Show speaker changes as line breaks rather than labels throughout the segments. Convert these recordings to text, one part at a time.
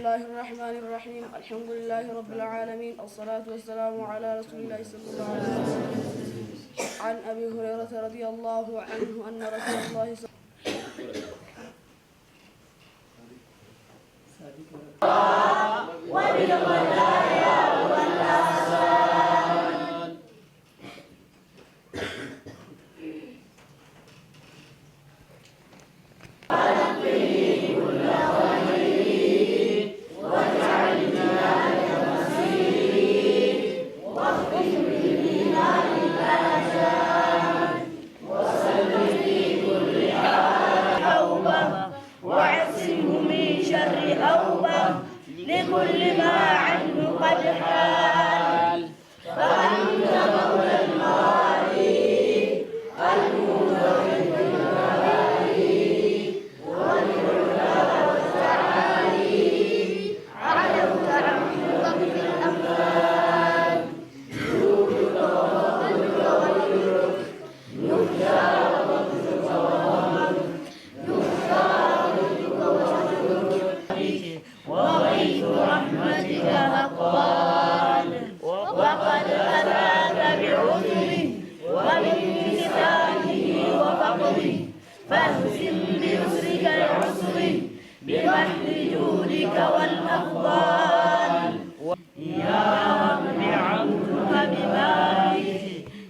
الله الرحمن الرحيم. الحمد لله رب العالمين، الصلاة والسلام على رسول الله صلى الله عليه وسلم. عن أبي هريرة رضي الله عنه أن رسول الله صلى
لكل ما عنه قد حال فأنت مولى الموالي المنذر بالموالي والعلا والتعالي علوت عن ضبط الأمثال جودك وفضلك وجودك يخشى وفضلك وجودك وغيث رحمتك هقان وقد أتاك بعذره ومن لسانه وفقره فاهزم بيسرك العسر ببحر جودك والأفضال يا رب عبدك ببابك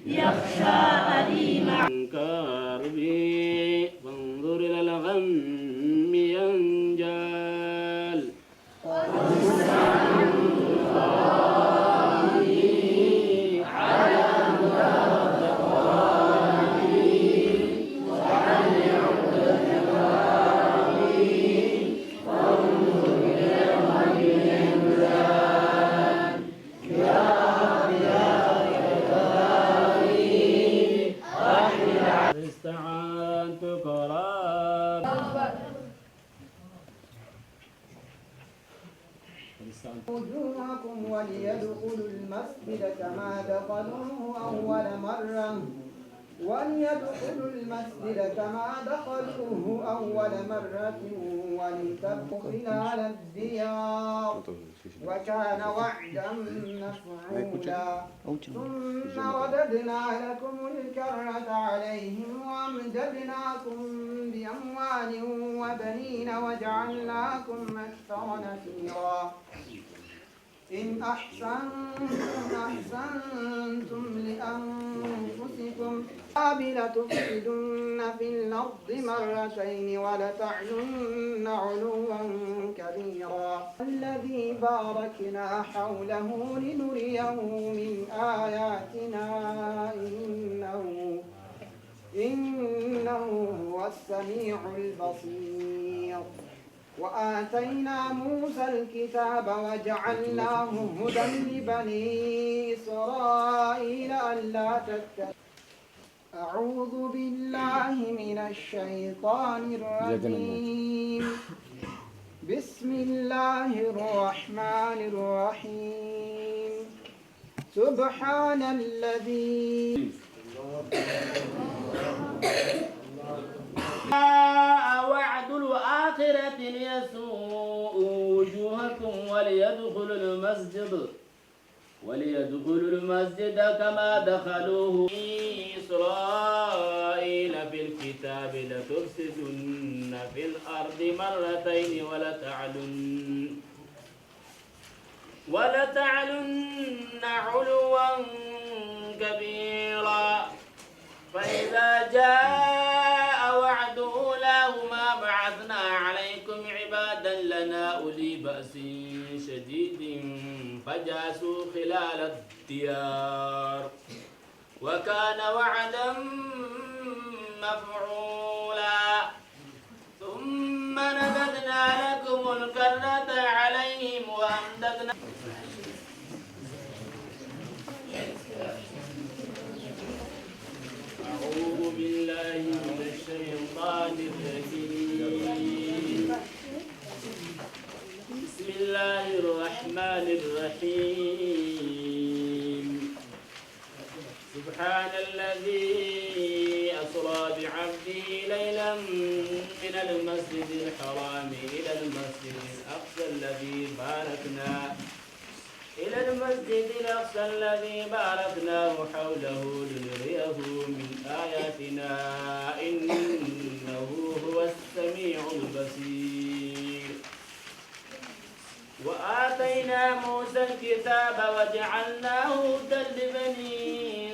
يخشى أليم
كربي فانظر إلى الغم ينجال استعنتك
وجوهكم وليدخلوا المسجد كما دخلوه أول مرة ولتبقوا خلال الديار وكان وعدا مفعولا ثم رددنا لكم الكرة عليهم وأمددناكم بأموال وبنين وجعلناكم أكثر نفيرا إن أحسنتم لأنفسكم لتفسدن في الأرض مرتين ولتعلن علوا كبيرا الذي باركنا حوله لنريه من آياتنا إنه هو السميع البصير وآتينا موسى الكتاب وجعلناه هدى لبني إسرائيل ألا تتبعوا أعوذ بالله من الشيطان الرجيم بسم الله الرحمن الرحيم سبحان الذي
وعد الآخرة ليسوء وجوهكم وليدخلوا المسجد كما دخلوه إسرائيل في الكتاب لتفسدن في الأرض مرتين ولتعلن علوا كبيرا فإذا جاء وعد أولاهما بعثنا عليكم عبادا لنا أولي بأس شديد فجاسوا خلال الديار وكان وعدا مفعولا ثم رددنا لكم الكرة عليهم وأمددنا أعوذ بالله من الشيطان الرجيم بسم الله الرحمن الرحيم سبحان الذي أسرى بعبده المسجد الحرام إلى المسجد الأقصى الذي باركناه حوله لنريه من آياتنا إنه هو السميع البصير. وآتينا موسى الكتاب وجعلناه هدى لبني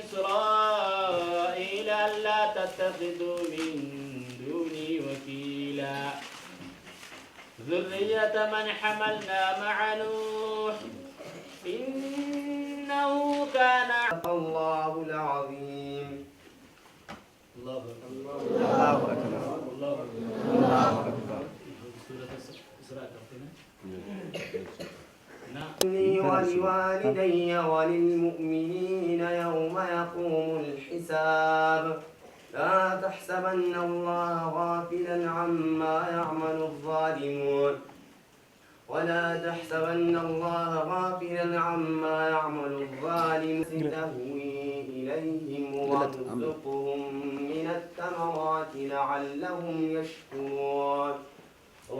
إسرائيل ألا تتخذوا من دوني وكيلا ذرية من حملنا مع نوح إنه كان
الله العظيم.
الله أكبر.
الله أكبر. الله أكبر.
سورة الإسراء
ولوالدي وللمؤمنين يوم يقوم الحساب. لا تحسبن الله غافلا عما يعمل الظالمون تهوي إليهم وارزقهم من الثمرات لعلهم يشكرون.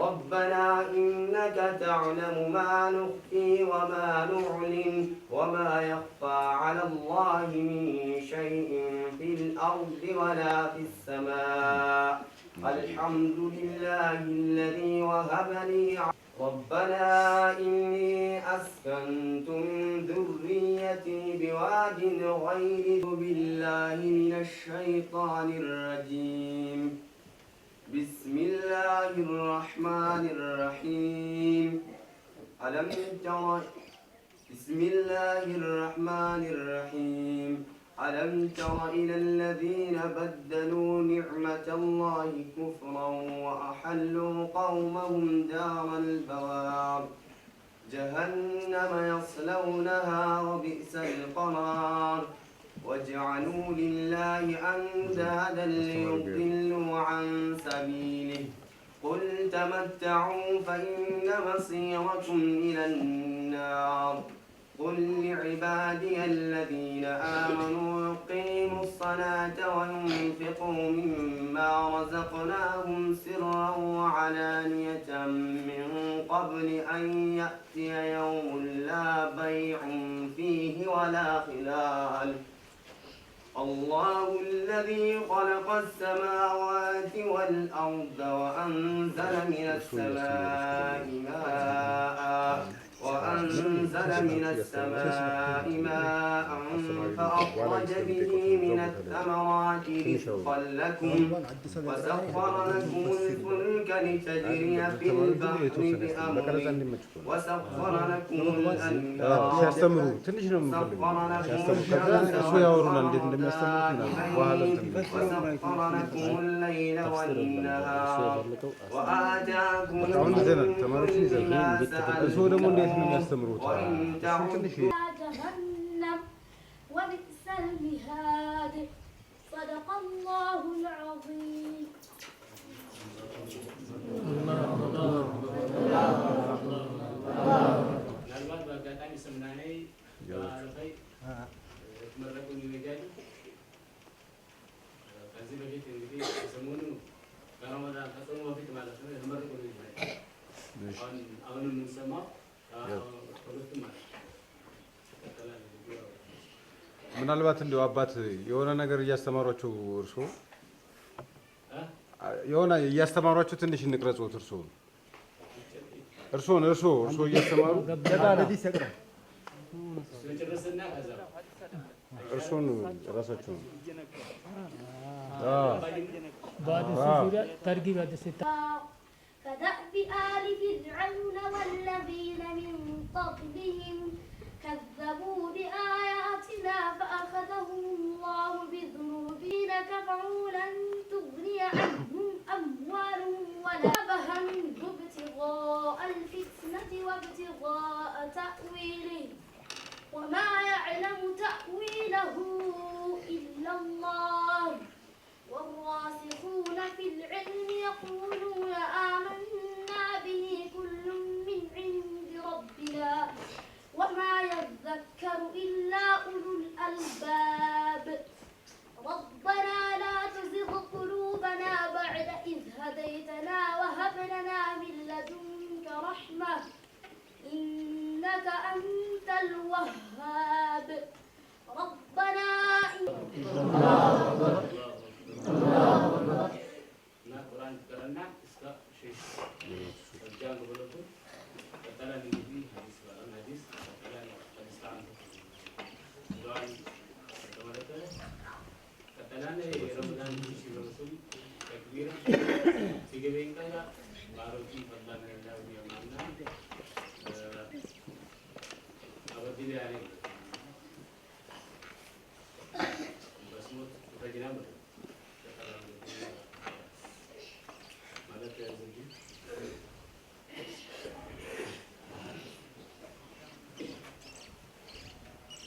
ربنا إنك تعلم ما نخفي وما نعلن وما يخفى على الله من شيء في الأرض ولا في السماء. الحمد لله الذي وهب لي. ربنا إني أسكنت من ذريتي بواد غير بالله من الشيطان الرجيم. بسم الله الرحمن الرحيم. ألم تر إلى الذين بدلوا نعمة الله كفرا وأحلوا قومهم دار البوار جهنم يصلونها وبئس القرار. وجعلوا لله أندادا ليضلوا عن سبيله. قل تمتعوا فإن مصيركم إلى النار. قل لعبادي الذين آمنوا يقيموا الصلاة وينفقوا مما رزقناهم سرا وعلانية من قبل أن يأتي يوم لا بيع فيه ولا خلال. الله الذي خلق السماوات والأرض وأنزل من السماء ماء فأخرج به من الثمرات رزقا لكم وسخر لكم الفلك لتجري في البحر بأمره وسخر لكم الأنهار وسخر لكم الليل والنهار وآتاكم من كل ما سألتموه وإن تعودوا
جهنم وبئس المهاد. صدق الله العظيم.
ምናልባት በአጋጣሚ ስምናኔ ባለፈይ የተመረቁ ይወጃሉ። ከዚህ በፊት እንግዲህ ሰሞኑ ከረመዳን ከጾሙ በፊት ማለት ነው የተመረቁ ይወጃሉ። አሁን የምንሰማው ሁለቱም ማለት
ምናልባት እንደው አባት የሆነ ነገር እያስተማሯቸው የሆነ እያስተማሯቸው ትንሽ እንቅረጹት እርሶ እያስተማሩ እርሶን ራሳቸው
كدأب آل فرعون والذين من قبلهم كذبوا بآياتنا فأخذهم الله بذنوبهم كفروا لن تغني عنهم أموالهم ولا بهمهم ابتغاء الفتنة وابتغاء تأويله وما يعلم تأويله إلا الله. والراسخون في العلم يقولون آمنا به كل من عند ربنا وما يذكر إلا أولو الألباب. ربنا لا تزغ قلوبنا بعد إذ هديتنا الرحمة إنك أنت الوهاب ربنا
Nah, Quran karena iska syekh kerja kepada tu katalah ini hadis barang hadis katalah hadis ta'am Quran kepada tu katalah ni Ramadan isi Rasul takbir tiga bengkai ya baru di fadlan Allah dia mana awal dia hari basmut kita jenama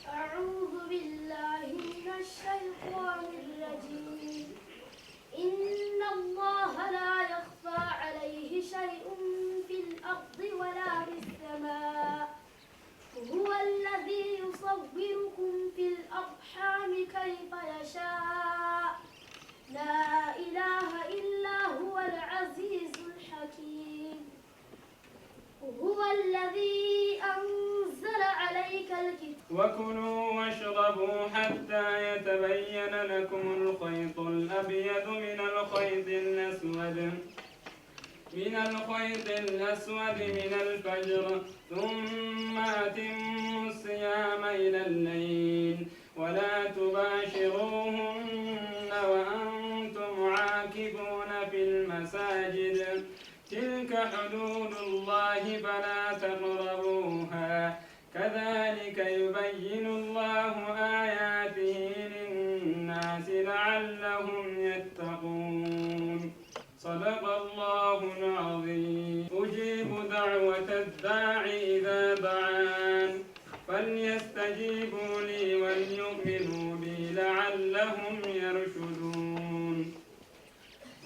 أعوذ بالله من الشيطان الرجيم إن الله لا يخفى عليه شيء في الأرض ولا في السماء هو الذي يصوركم في الأرحام كيف يشاء لا إله إلا هو العزيز الحكيم هو الذي أنزل عليك الكتاب
وكلوا واشربوا حتى يتبين لكم الخيط الأبيض من الخيط الأسود من الفجر ثم أتموا الصيام إلى الليل ولا تباشروهن وأنتم عاكفون في المساجد تلك حدود الله فلا تقربوها كذلك يبين الله آياته للناس لعلهم يتقون صدق الله العظيم أجيب دعوة الداعي إذا دعان فليستجيبوا لي وليؤمنوا بي لعلهم يرشدون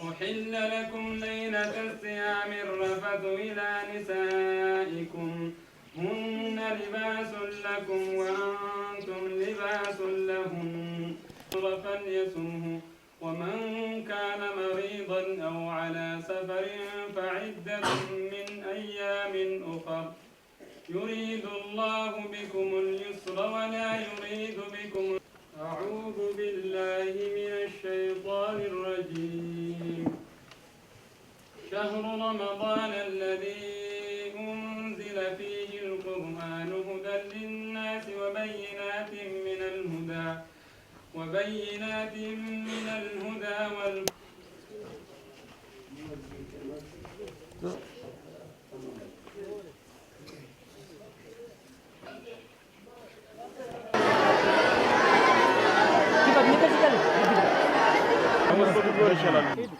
أحل لكم ليلة الصيام الرفث إلى نسائكم هن لباس لكم وأنتم لباس لهن فليصمه ومن كان مريضا أو على سفر فعدة من أيام أخر يريد الله بكم اليسر ولا يريد بكم أعوذ بالله من الشيطان الرجيم شهر رمضان الذي أنزل فيه القرآن هدى للناس وبينات من الهدى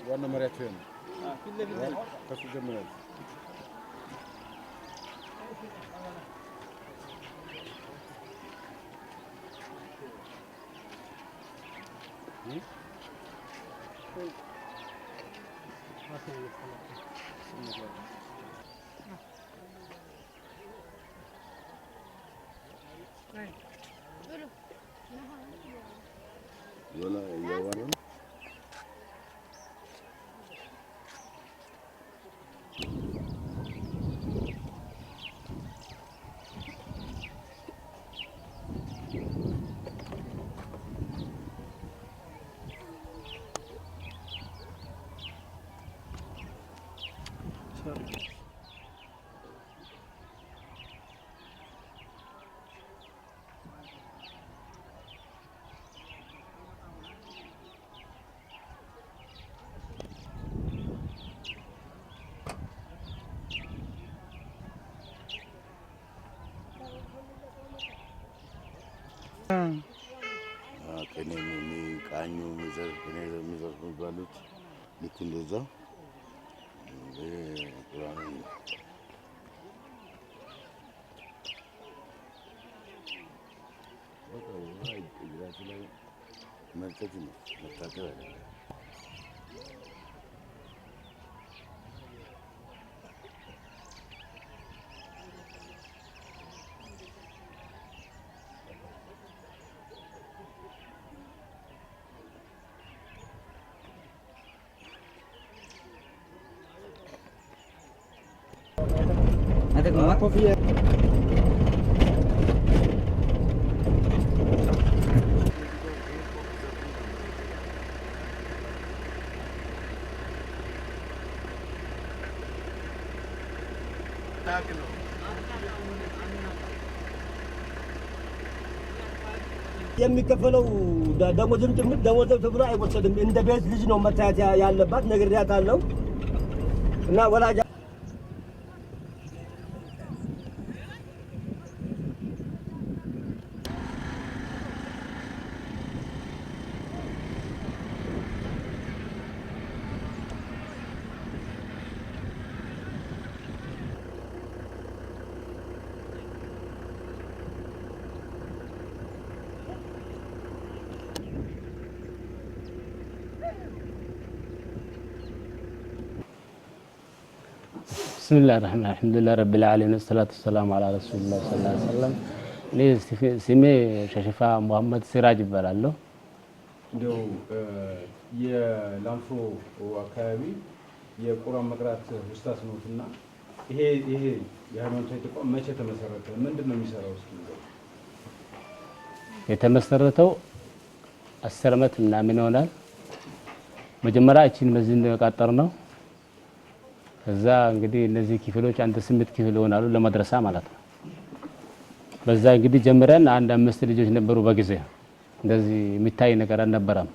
ዋና መሪያቸው ነው። ከሱ ጀምራል።
Yola yawaran ከኔ ቃኙ ሚዘር የሚባሉት ልክ እንደዛ ቁርአን እግራቸው ላይ መልጠት ነው መታጠብ አይደለም።
የሚከፈለው ደሞዝም ጭምር ደሞዝ ተብሎ አይወሰድም። እንደ ቤት ልጅ ነው መታየት ያለባት ነግሬያታለሁ እና ወላጅ
بسم الله الرحمن الرحيم الحمد لله رب العالمين والصلاة والسلام على رسول الله صلى الله عليه وسلم እኔ ስሜ ሸሽፋ መሐመድ ሲራጅ ይባላለሁ።
እንደው የላንፎ አካባቢ የቁርአን መቅራት ኡስታዝ ነውና ይሄ የሃይማኖታዊ ተቋም መቼ ተመሰረተ? ምንድነው የሚሰራው? እስኪ
የተመሰረተው 10 ዓመት ምናምን ይሆናል። መጀመሪያ እቺን መዝን ያቃጠር ነው። ከዛ እንግዲህ እነዚህ ክፍሎች አንድ 8 ክፍል ይሆናሉ ለመድረሳ ማለት ነው። በዛ እንግዲህ ጀምረን አንድ 5 ልጆች ነበሩ በጊዜ እንደዚህ የሚታይ ነገር አልነበረም።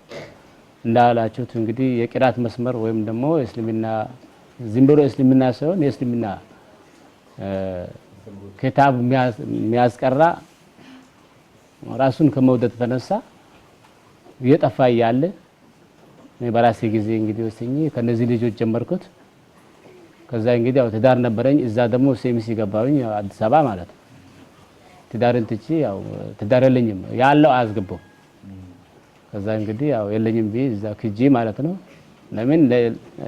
እንዳላችሁት እንግዲህ የቂራት መስመር ወይም ደግሞ እስልምና ዝምብሎ እስልምና ሳይሆን የእስልምና ክታብ የሚያስቀራ ራሱን ከመውደድ ተነሳ እየጠፋ ያለ በራሴ ጊዜ እንግዲህ ወስኜ ከነዚህ ልጆች ጀመርኩት። ከዛ እንግዲህ ያው ትዳር ነበረኝ። እዛ ደግሞ ሴሚሲ ገባሁኝ አዲስ አበባ ማለት ነው። ትዳርን ትቼ ያው ትዳር የለኝም ያለው አያስገባው። ከዛ እንግዲህ ያው የለኝም ቢ እዛ ክጂ ማለት ነው። ለምን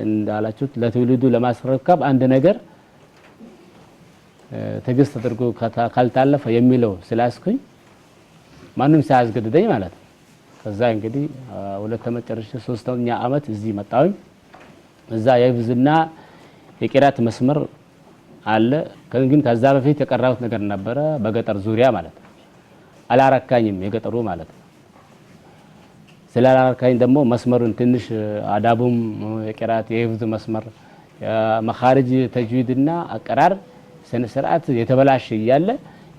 እንዳላችሁት ለትውልዱ ለማስረከብ አንድ ነገር ትግስት ተደርጎ ካልታለፈ የሚለው ስላስኩኝ ማንንም ሳያስገድደኝ ማለት ነው። ከዛ እንግዲህ ሁለት ተመጨረሽ 3ኛ አመት እዚህ መጣሁኝ። እዛ የህፍዝና የቂራት መስመር አለ። ግን ከዛ በፊት የቀራሁት ነገር ነበረ በገጠር ዙሪያ ማለት ነው። አላረካኝም የገጠሩ ማለት ነው። ስላላረካኝ ደግሞ መስመሩን ትንሽ አዳቡም የቂራት የህፍዝ መስመር መኻሪጅ ተጅዊድና አቀራር ስነ ስርዓት የተበላሽ ያለ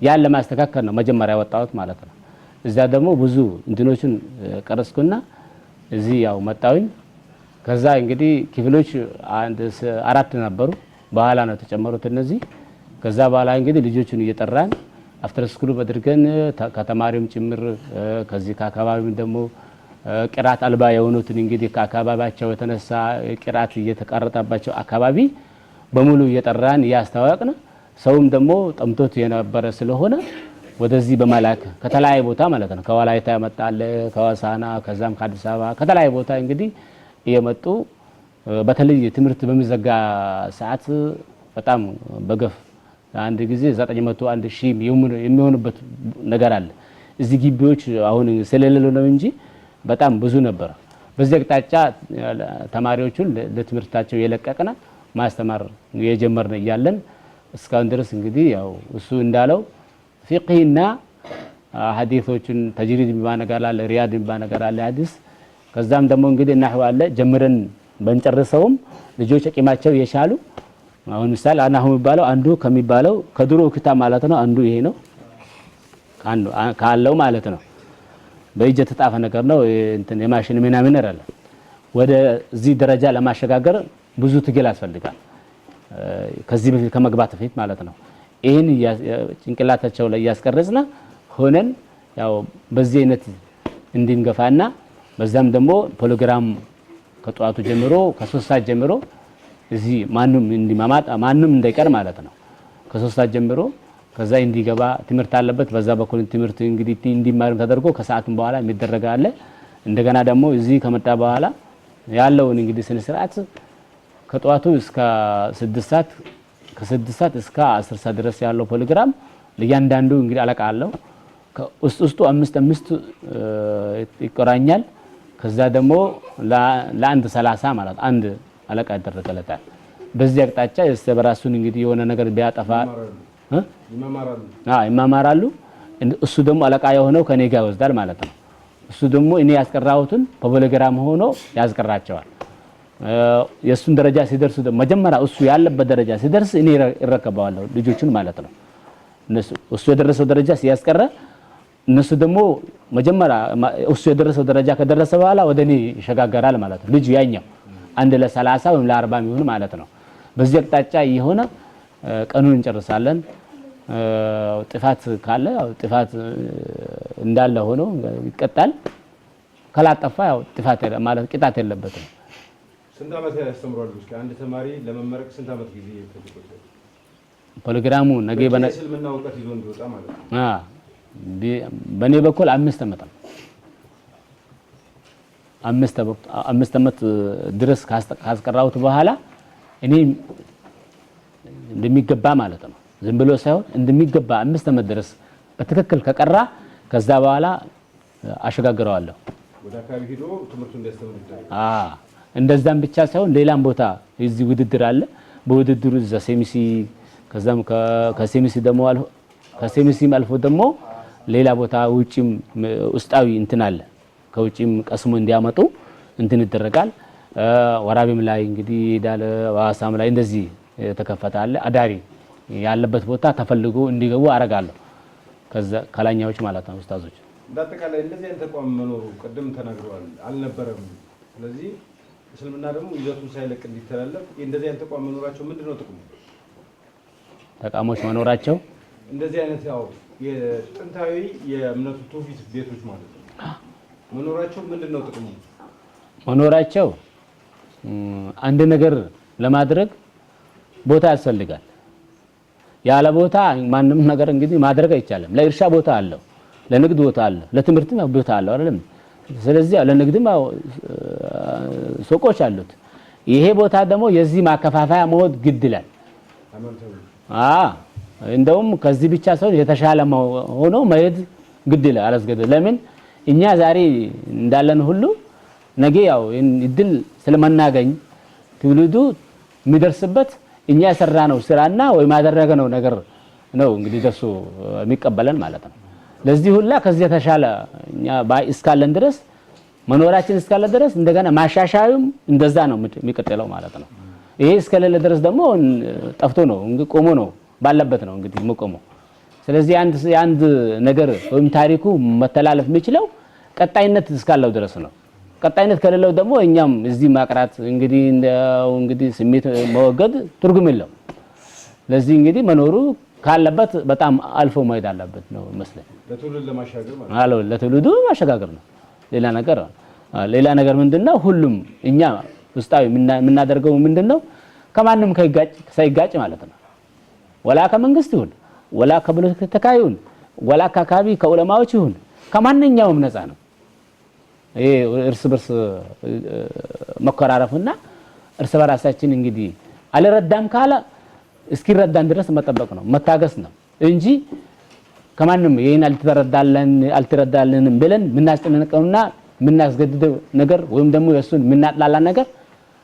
ያለ ማስተካከል ነው መጀመሪያ ወጣሁት ማለት ነው። እዛ ደግሞ ብዙ እንትኖችን ቀረስኩና እዚህ ያው መጣሁኝ። ከዛ እንግዲህ ክፍሎች 4 ነበሩ በኋላ ነው ተጨመሩት እነዚህ። ከዛ በኋላ እንግዲህ ልጆቹን እየጠራን አፍተር ስኩል በድርገን ከተማሪውም ጭምር ከዚህ ከአካባቢው ደግሞ ቂራት አልባ የሆኑትን እንግዲህ ከአካባቢያቸው የተነሳ ቂራት እየተቀረጠባቸው አካባቢ በሙሉ እየጠራን ያስተዋወቅን። ሰውም ደግሞ ጠምቶት የነበረ ስለሆነ ወደዚህ በመላክ ከተለያየ ቦታ ማለት ነው ከወላይታ ያመጣለ ከዋሳና ከዛም ከአዲስ አበባ ከተለያየ ቦታ እንግዲህ እየመጡ በተለይ ትምህርት በሚዘጋ ሰዓት በጣም በገፍ አንድ ጊዜ 900 1000 የሚሆንበት ነገር አለ። እዚህ ግቢዎች አሁን ስለሌለ ነው እንጂ በጣም ብዙ ነበር። በዚህ አቅጣጫ ተማሪዎቹን ለትምህርታቸው የለቀቅና ማስተማር የጀመርን እያለን እስካሁን ድረስ እንግዲህ ያው እሱ እንዳለው ፊቅህና ሐዲሶችን ተጅሪድ የሚባል አለ፣ ሪያድ የሚባል አለ ሐዲስ። ከዛም ደግሞ እንግዲህ ነህው አለ ጀምረን በእንጨርሰውም ልጆች አቂማቸው የሻሉ አሁን ምሳሌ አናሁ የሚባለው አንዱ ከሚባለው ከድሮ ክታብ ማለት ነው አንዱ ይሄ ነው አንዱ ካለው ማለት ነው። በእጅ የተጣፈ ነገር ነው እንትን የማሽን ምናምን አይደለ። ወደ እዚህ ደረጃ ለማሸጋገር ብዙ ትግል ያስፈልጋል ከዚህ በፊት ከመግባት በፊት ማለት ነው። ይሄን ጭንቅላታቸው ላይ ያስቀረጽና ሆነን ያው በዚህ አይነት እንድንገፋና በዛም ደግሞ ፕሮግራም ከጧቱ ጀምሮ ከ3 ሰዓት ጀምሮ እዚህ ማንንም እንዲማማጥ ማንንም እንዳይቀር ማለት ነው። ከ3 ሰዓት ጀምሮ ከዛ እንዲገባ ትምህርት አለበት። በዛ በኩል ትምህርት እንግዲህ እንዲማር ተደርጎ ከሰዓቱም በኋላ የሚደረግ አለ። እንደገና ደግሞ እዚህ ከመጣ በኋላ ያለውን እንግዲህ ስነ ስርዓት ከጧቱ እስከ 6 ሰዓት ከ6 ሰዓት እስከ 10 ሰዓት ድረስ ያለው ፕሮግራም ለእያንዳንዱ እንግዲህ አለቃ አለው። ከውስጡ 5 ይቆራኛል። ከዛ ደግሞ ለአንድ 30 ማለት አንድ አለቃ ይደረገለታል። በዚህ አቅጣጫ በራሱን እንግዲህ የሆነ ነገር ቢያጠፋ ይማማራሉ። እሱ ደግሞ አለቃ የሆነው ከኔ ጋር ይወስዳል ማለት ነው። እሱ ደግሞ እኔ ያስቀራሁትን በፖሊግራም ሆኖ ያስቀራቸዋል። የሱን ደረጃ ሲደርሱ ደግሞ መጀመሪያ እሱ ያለበት ደረጃ ሲደርስ እኔ እረከባለሁ ልጆቹን ማለት ነው። እሱ የደረሰው ደረጃ ሲያስቀረ እነሱ ደግሞ መጀመሪያ እሱ የደረሰው ደረጃ ከደረሰ በኋላ ወደ እኔ ይሸጋገራል ማለት ነው። ልጁ ያኛው አንድ ለ30 ወይም ለ40 የሚሆን ማለት ነው። በዚህ አቅጣጫ የሆነ ቀኑን እንጨርሳለን። ጥፋት ካለ ጥፋት እንዳለ ሆኖ ይቀጣል። ካላጠፋ ያው ጥፋት ማለት ቅጣት የለበትም።
ስንት ዓመት ያስተምራሉ? እስኪ አንድ ተማሪ ለመመረቅ ስንት ዓመት ጊዜ ይፈጅበታል?
ፕሮግራሙ ነገ
እስልምና እውቀት ይዞ እንዲወጣ ማለት ነው።
በኔ በኩል 5 ዓመት ነው። 5 ዓመት ድረስ ካስቀራሁት በኋላ እኔ እንደሚገባ ማለት ነው ዝም ብሎ ሳይሆን እንደሚገባ 5 ዓመት ድረስ በትክክል ከቀራ ከዛ በኋላ አሸጋግረዋለሁ።
ወደ አካባቢ ሄዶ ትምህርቱን እንዲያስተምር ይደረጋል።
እንደዛም ብቻ ሳይሆን ሌላም ቦታ እዚህ ውድድር አለ። በውድድሩ ዘሴሚሲ ከዛም ከሴሚሲ ደግሞ ከሴሚሲም አልፎ ደግሞ ሌላ ቦታ ውጪም ውስጣዊ እንትን አለ። ከውጪም ቀስሞ እንዲያመጡ እንትን ይደረጋል። ወራቤም ላይ እንግዲህ ዳለ ዋሳም ላይ እንደዚህ ተከፈተ አለ። አዳሪ ያለበት ቦታ ተፈልጎ እንዲገቡ አረጋለሁ። ከዛ ከላኛዎች ማለት ነው ኡስታዞች።
በአጠቃላይ እንደዚህ አይነት ተቋም መኖሩ ቅድም ተናግረዋል አልነበረም። ስለዚህ እስልምና ደግሞ ይዘቱን ሳይለቅ እንዲተላለፍ እንደዚህ አይነት ተቋም መኖራቸው ምንድነው ጥቅሙ?
ተቋሞች መኖራቸው
እንደዚህ አይነት ያው የጥንታዊ የእምነቱ ትውፊት ቤቶች ማለት ነው መኖራቸው ምንድነው ጥቅሙ?
መኖራቸው አንድ ነገር ለማድረግ ቦታ ያስፈልጋል። ያለ ቦታ ማንም ነገር እንግዲህ ማድረግ አይቻልም። ለእርሻ ቦታ አለው፣ ለንግድ ቦታ አለው፣ ለትምህርትም ቦታ አለው አይደለም። ስለዚህ ለንግድም ሱቆች አሉት። ይሄ ቦታ ደግሞ የዚህ ማከፋፈያ መሆን ግድ ይላል። እንደውም ከዚህ ብቻ ሳይሆን የተሻለ ሆኖ መሄድ ግድ ይላል። አላስገደ ለምን እኛ ዛሬ እንዳለን ሁሉ ነገ ያው እድል ስለማናገኝ ትውልዱ የሚደርስበት እኛ የሰራነው ስራና ወይ ማደረገነው ነገር ነው እንግዲህ ደርሶ የሚቀበለን ማለት ነው። ለዚህ ሁላ ከዚህ የተሻለ እኛ እስካለን ድረስ መኖራችን እስካለ ድረስ እንደገና ማሻሻዩም እንደዛ ነው የሚቀጥለው ማለት ነው። ይሄ እስከሌለ ድረስ ደግሞ ጠፍቶ ነው እንግዲህ ቆሞ ነው ባለበት ነው እንግዲህ መቆመው። ስለዚህ አንድ ነገር ወይም ታሪኩ መተላለፍ የሚችለው ቀጣይነት እስካለው ድረስ ነው። ቀጣይነት ከሌለው ደግሞ እኛም እዚህ ማቅራት እንግዲህ ስሜት መወገድ ትርጉም የለውም። ለዚህ እንግዲህ መኖሩ ካለበት በጣም አልፎ መሄድ አለበት ነው መስለኝ።
ለትውልድ ለማሻገር ማለት
ነው። ለትውልዱ ማሻገር ነው። ሌላ ነገር ምንድነው? ሁሉም እኛ ውስጣዊ የምናደርገው ምንድነው? ከማንም ሳይጋጭ ማለት ነው። ወላ ከመንግስት ይሁን ወላ ከፖለቲካ ይሁን ወላ ከአካባቢ ከዑለማዎች ይሁን ከማንኛውም ነፃ ነው። ይሄ እርስ በርስ መኮራረፍና እርስ በራሳችን እንግዲህ አልረዳም ካለ እስኪረዳን ድረስ መጠበቅ ነው፣ መታገስ ነው እንጂ ከማንም ይሄን አልተረዳልንም ብለን ምናስጨነቀውና ምናስገድደው ነገር ወይም ደግሞ የሱን ምናጥላላ ነገር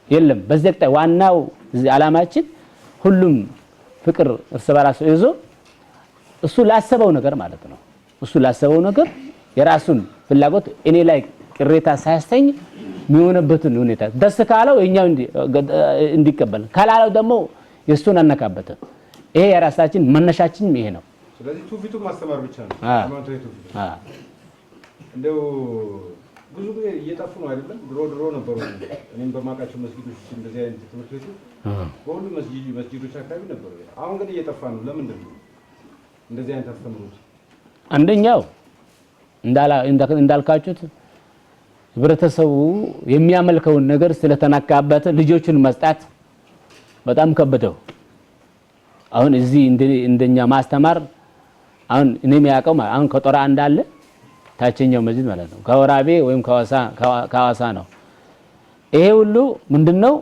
የለም። በዚህ ወቅት ዋናው ዓላማችን ሁሉም ፍቅር እርስ በራሱ ይዞ እሱ ላሰበው ነገር ማለት ነው። እሱ ላሰበው ነገር የራሱን ፍላጎት እኔ ላይ ቅሬታ ሳያስተኝ የሚሆንበትን ሁኔታ ደስ ካለው እኛው እንዲቀበል ካላለው ደግሞ የሱን አነካበት። ይሄ የራሳችን መነሻችን ይሄ ነው።
ስለዚህ ትውፊቱ ማስተማር ብቻ ነው። ሃይማኖታዊ ትውፊት እንደው ብዙ ጊዜ እየጠፉ ነው አይደለም? ድሮ ነበሩ። እኔም በማውቃቸው መስጊዶች እንደዚህ አይነት ትምህርት ቤቶች በሁሉም መስጊዶች አካባቢ ነበሩ። አሁን ግን እየጠፋ ነው። ለምንድን ነው እንደዚህ አይነት አስተምሮት? አንደኛው
እንዳልካችሁት ህብረተሰቡ የሚያመልከውን ነገር ስለተናካበት ልጆቹን መስጣት በጣም ከበደው። አሁን እዚህ እንደኛ ማስተማር አሁን እኔ የሚያውቀው አሁን ከጦራ እንዳለ ታችኛው መስጊድ ማለት ነው ከወራቤ ወይም ከዋሳ ነው። ይሄ ሁሉ ምንድነው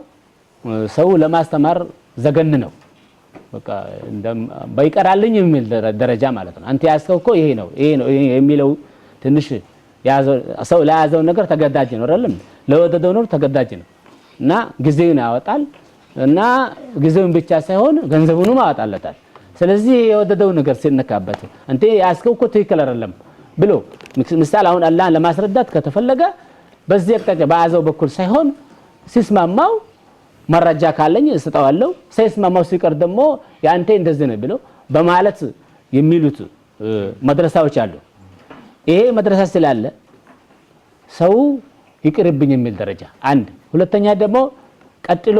ሰው ለማስተማር ዘገን ነው። በቃ ባይቀራልኝ የሚል ደረጃ ማለት ነው። አንተ ያስከው እኮ ይሄ ነው የሚለው ትንሽ ሰው ለያዘው ነገር ተገዳጅ ነው አይደለም? ለወደደው ነው ተገዳጅ ነው እና ጊዜውን ያወጣል።
እና ጊዜውን ብቻ ሳይሆን ገንዘቡንም አወጣለታል። ስለዚህ የወደደው ነገር ሲነካበት አንተ ያስከው እኮ ትክክል አይደለም ብሎ ምሳሌ አሁን አላህን ለማስረዳት ከተፈለገ በዚህ አቅጣጫ በአዛው በኩል ሳይሆን ሲስማማው መረጃ ካለኝ እሰጣዋለሁ ሳይስማማው ሲቀር ደግሞ ያንተ እንደዚህ ነው ብሎ በማለት የሚሉት መድረሳዎች አሉ። ይሄ መድረሳ ስላለ ሰው ይቅርብኝ የሚል ደረጃ አንድ ሁለተኛ ደግሞ ቀጥሎ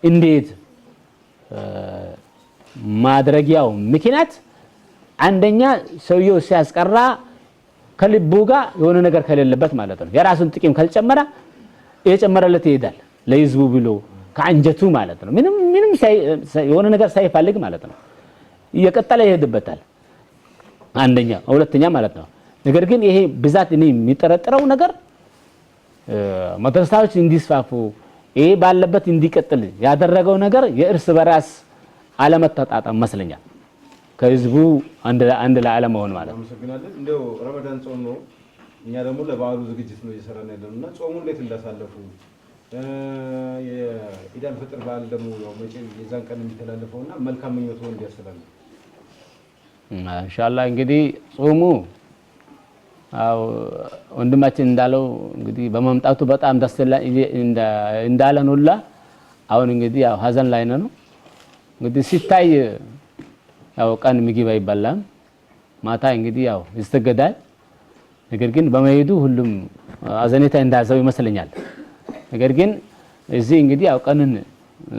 እንዴት ማድረጊያው ምክንያት አንደኛ ሰውየው ሲያስቀራ ከልቡ ጋር የሆነ ነገር ከሌለበት ማለት ነው የራሱን ጥቂም ካልጨመረ እየጨመረለት ይሄዳል ለህዝቡ ብሎ ከአንጀቱ ማለት ነው ምንም የሆነ ነገር ሳይፈልግ ማለት ነው እየቀጠለ ይሄድበታል አንደኛ ሁለተኛ ማለት ነው። ነገር ግን ይሄ ብዛት እኔ የሚጠረጥረው ነገር መድረሳዎች እንዲስፋፉ ይሄ ባለበት እንዲቀጥል ያደረገው ነገር የእርስ በራስ አለመተጣጣም መስለኛል ከህዝቡ አንድ ላይ አለመሆን ማለት ነው።
አመሰግናለን። እንደው ረመዳን ጾም ነው እኛ ደግሞ ለበዓሉ ዝግጅት ነው እየሰራን ያለውና ጾሙ እንዴት እንዳሳለፉ የኢድ አልፈጥር በዓል ደግሞ ያው መቼም የዛን ቀን የሚተላለፈውና መልካም ምኞት ነው እንዲያስተላልፉ
ኢንሻአላህ እንግዲህ ጾሙ አው ወንድማችን እንዳለው እንግዲህ በመምጣቱ በጣም ደስ እንዳለን ሁላ አሁን እንግዲህ ያው ሀዘን ላይ ነው እንግዲህ ሲታይ ያው ቀን ምግብ አይበላም ማታ እንግዲህ ያው ይስተገዳል። ነገር ግን በመሄዱ ሁሉም አዘኔታ እንዳዘው ይመስለኛል። ነገር ግን እዚህ እንግዲህ ያው ቀንን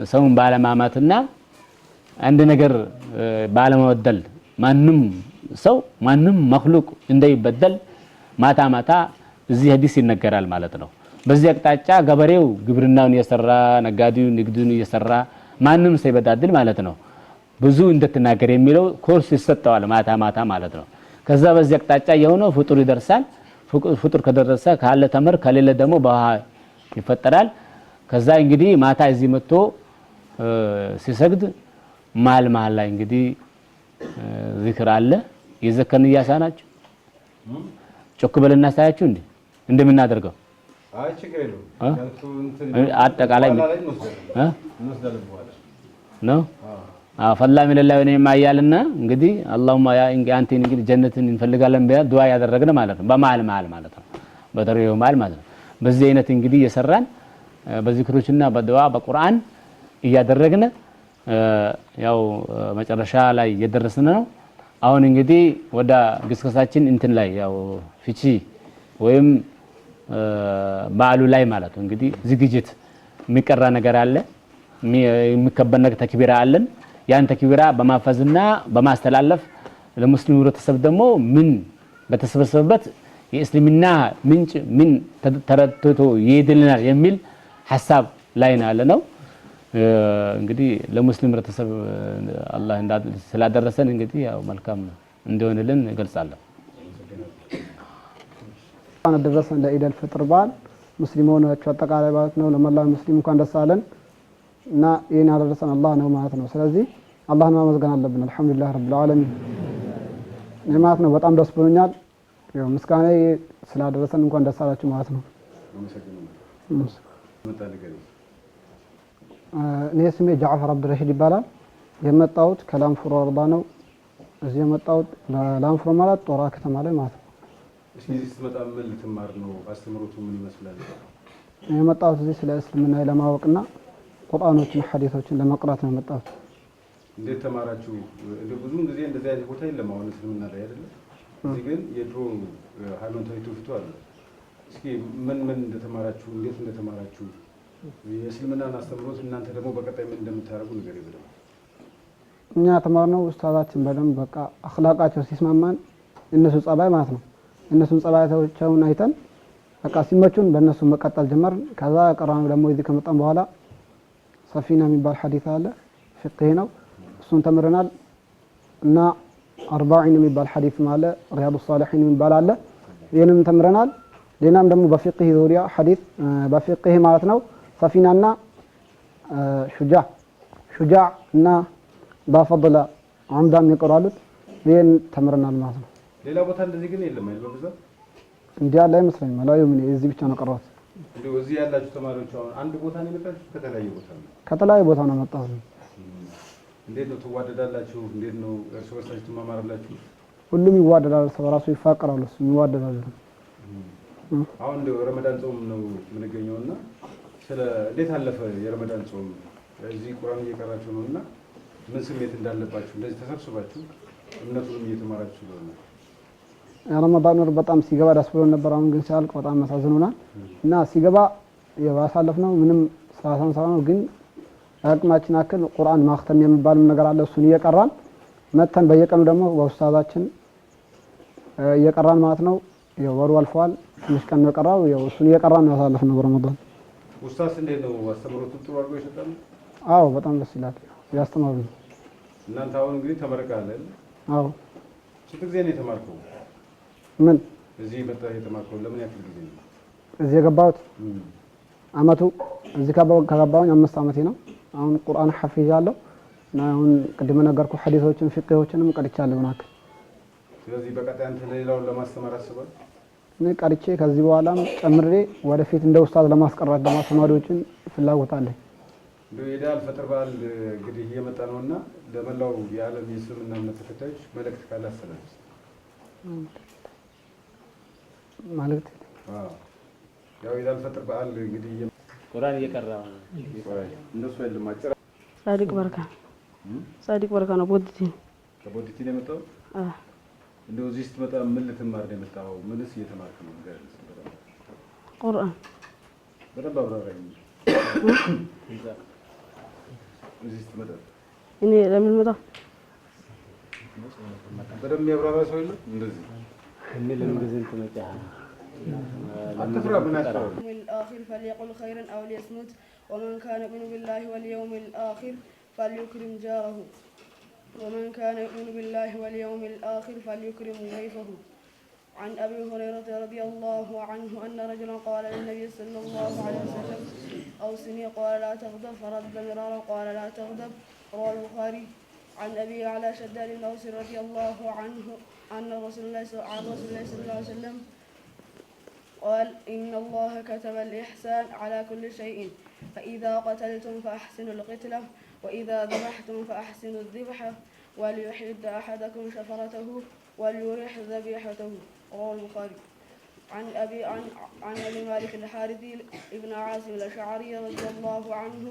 ሰውን ባለማማትና አንድ ነገር ባለመወደል ማንም ሰው ማንም መخلوቅ እንዳይበደል ማታ ማታ እዚህ ሐዲስ ይነገራል ማለት ነው። በዚህ አቅጣጫ ገበሬው ግብርናውን እየሰራ ነጋዴው ንግዱን እየሰራ ማንም ሳይበዳድል ማለት ነው ብዙ እንደተናገረ የሚለው ኮርስ ይሰጣዋል ማታ ማታ ማለት ነው። ከዛ በዚህ አቅጣጫ የሆነው ፍጡር ይደርሳል። ፍጡር ከደረሰ ካለ ተመር ከሌለ ደግሞ በውሃ ይፈጠራል። ከዛ እንግዲህ ማታ እዚህ መጥቶ ሲሰግድ ማል ላይ እንግዲህ ዚክር አለ የዘከን ያሳናችሁ ጮክ በለና ሳያችሁ እንዴ እንደምናደርገው
አይ ችግር የለውም
አጠቃላይ ነው ፈላ ሚለላህ ወነማ ያያልና እንግዲህ አላሁማ ያ አንተ እንግዲህ ጀነትን እንፈልጋለን በያ ዱዓ ያደረግነ ማለት ነው በመሃል ማለት ነው በተሪው መሃል ማለት ነው። በዚህ አይነት እንግዲህ የሰራን በዚክሮችና በዱዓ በቁርአን እያደረግነ ያው መጨረሻ ላይ የደረስነ ነው። አሁን እንግዲህ ወደ ግስከሳችን እንትን ላይ ያው ፍቺ ወይም በዓሉ ላይ ማለት ነው እንግዲህ ዝግጅት የሚቀራ ነገር አለ የሚከበር ነገር ተክቢራ አለን። ያን ተክቢራ በማፈዝና በማስተላለፍ ለሙስሊሙ ህብረተሰብ ደግሞ ምን በተሰበሰበበት የእስልምና ምንጭ ምን ተረድቶ ይሄድልናል የሚል ሐሳብ ላይ ነው። እንግዲህ ለሙስሊም ህብረተሰብ አላህ ስላደረሰን እንግዲህ ያው መልካም እንደሆነልን እገልጻለሁ።
አደረሰን ለኢድ አልፈጥር በዓል ሙስሊሞች አጠቃላይ ማለት ነው ለመላው ሙስሊም እንኳን ደስ አለን እና ይሄን ያደረሰን አላህ ነው ማለት ነው። ስለዚህ አላህን ማመስገን አለብን። አልহামዱሊላህ ረብል ዓለሚን ማለት ነው። በጣም ደስ ብሎኛል። ያው ምስጋና ስላደረሰን እንኳን ደስ አላችሁ ማለት ነው። እኔ ስሜ ጃዕፈር አብዱራሂድ ይባላል። የመጣሁት ከላንፍሮ ወረዳ ነው። እዚህ የመጣሁት ላንፍሮ ማለት ጦራ ከተማ ላይ ማለት ነው።
እዚህ ስትመጣ ምን ልትማር ነው? አስተምሮቱ ምን ይመስላል?
የመጣሁት እዚህ ስለ እስልምና ለማወቅና ቁርአኖችን ሐዲሶችን ለመቅራት ነው የመጣሁት።
እንዴት ተማራችሁ? ብዙውን ጊዜ እንደዚህ አይነት ቦታ የለም አሁን እስልምና ላይ አይደለም። እዚህ ግን የድሮ ሃይማኖታዊ ትውፊቱ አለ። እስኪ ምን እንደተማራችሁ እንዴት እንደተማራችሁ የእስልምናን አስተምሮት እናንተ ደግሞ በቀጣይ ምን እንደምታደርጉ ነገር ይበለው።
እኛ ተማርነው ኡስታዛችን በደንብ በቃ አኽላቃቸው ሲስማማን እነሱ ጸባይ ማለት ነው እነሱን ጸባያቸውን አይተን በቃ ሲመቹን በእነሱ መቀጠል ጀመርን። ከዛ ቀራኑ ደግሞ እዚህ ከመጣን በኋላ ሰፊና የሚባል ሐዲስ አለ ፍቅህ ነው እሱን ተምረናል እና 40 የሚባል ሐዲስ አለ ሪያዱ ሷሊሒን የሚባል አለ ይሄንም ተምረናል። ሌላም ደግሞ በፍቅህ ዙሪያ ሐዲስ በፍቅህ ማለት ነው ሰፊናና ሹጃዕ እና ባፈضل ዑምዳም ይቀራሉት ይሄን ተምረናል ማለት ነው።
ሌላ ቦታ እንደዚህ ግን የለም አይደል? በብዛት
እንዲያ ላይ መስለኝ ማላዩ ምን እዚህ ብቻ ነው ቀረዋት።
እንደው እዚህ ያላችሁ ተማሪዎች አሁን አንድ ቦታ ነው የመጣችሁ? ከተለያየ ቦታ ነው?
ከተለያየ ቦታ ነው የመጣሁት።
እንዴት ነው ትዋደዳላችሁ? እንዴት ነው እርስ በርሳችሁ ትማማራላችሁ?
ሁሉም ይዋደዳል፣ ሰው ራሱ ይፋቀራሉ፣ ይዋደዳሉ።
አሁን እንደው ረመዳን ጾም ነው የምንገኘውና ስለ እንዴት አለፈ የረመዳን ጾም? እዚህ ቁርአን እየቀራችሁ ነውና ምን ስሜት እንዳለባችሁ እንደዚህ ተሰብስባችሁ እምነቱንም እየተማራችሁ ስለሆነ?
ረመዳን ወር በጣም ሲገባ ደስ ብሎን ነበር። አሁን ግን ሲያልቅ በጣም አሳዝኖናል እና ሲገባ ያሳለፍነው ምንም ሳንሰራ ነው። ግን አቅማችን አክል ቁርአን ማክተም የሚባል ነገር አለ። እሱን እየቀራን መተን በየቀኑ ደግሞ በኡስታዛችን እየቀራን ማለት ነው። የወሩ አልፏል፣ ትንሽ ቀን ነው የቀረው። እሱን እየቀራን ነው ያሳለፍነው በረመዳን።
ኡስታዝ እንዴት ነው አስተምሮቱ? ጥሩ አድርጎ ይሰጣል?
አዎ በጣም ደስ ይላል ያስተማሩ።
እናንተ አሁን እንግዲህ ተመርቀሃል አይደል?
አዎ።
ስንት ጊዜ ነው የተማርከው?
ምን
እዚህ መጣህ የተማርከው ለምን ያክል ጊዜ ነው?
እዚህ የገባሁት አመቱ እዚህ ከገባሁኝ 5 አመቴ ነው። አሁን ቁርአን ሐፊዛለሁ እና አሁን ቅድም ነገርኩ ሐዲሶችን ፍቅሆችንም ቀርቻለሁ ናክ።
ስለዚህ በቀጣይ አንተ ሌላውን ለማስተማር አስበህ?
እኔ ቀርቼ ከዚህ በኋላም ጨምሬ ወደፊት እንደ ኡስታዝ ለማስቀራት ደግሞ ተማሪዎችን ፍላጎት አለኝ።
የኢድ አል-ፈጥር በዓል እንግዲህ እየመጣ ነውና ለመላው የዓለም የእስልምና እምነት ተከታዮች መልእክት ካለ አስተላልፍ።
ማለት
ያው ኢድ አል-ፈጥር በዓል እንግዲህ
ቁርአን እየቀራ
እነሱ አይደለም አጭር
ሳዲቅ በረካ ነው። ቦዲቲ
ከቦዲቲ ነው የመጣው። እንደው እዚህ ስትመጣ ምን ልትማር ነው የመጣው? ምንስ እየተማርክ ነው?
ቁርአን
በደንብ አብራራኝ። እዚህ ስትመጣ
እኔ ለምን መጣ
በደንብ ያብራራ ሰው የለም እንደዚህ
እኔ ለምን እንደዚህ ትመጣ
አትፍራ። ምን አስፈራ?
الآخر فليقل خيرا أو ليصمت ومن كان يؤمن بالله واليوم الآخر فليكرم جاره ومن كان يؤمن بالله واليوم الآخر فليكرم ضيفه. عن أبي هريرة رضي الله عنه أن رجلا قال للنبي صلى الله عليه وسلم أوصني قال لا تغضب فرد مرارا قال لا تغضب. رواه البخاري. عن أبي أعلى شداد بن أوس رضي الله عنه أن رسول الله صلى الله عليه وسلم قال إن الله كتب الإحسان على كل شيء فإذا قتلتم فأحسنوا القتلة وإذا ذبحتم فأحسنوا الذبحة وليحد أحدكم شفرته وليرح ذبيحته. رواه البخاري. عن أبي مالك الحارثي ابن عاصم الأشعري رضي الله عنه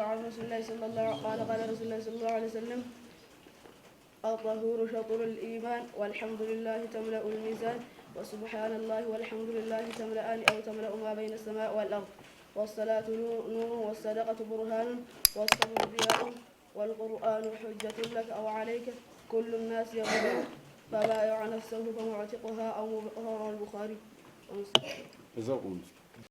عن رسول الله صلى الله عليه وسلم قال رسول الله صلى الله عليه وسلم الطهور شطر الإيمان والحمد لله تملأ الميزان وسبحان الله والحمد لله تملأان أو تملأ ما بين السماء والأرض. والصلاة نور والصدقة برهان والصبر ضياء والقرآن حجة لك أو عليك كل الناس يغلو فبايع نفسه فمعتقها أو مبقرها. البخاري.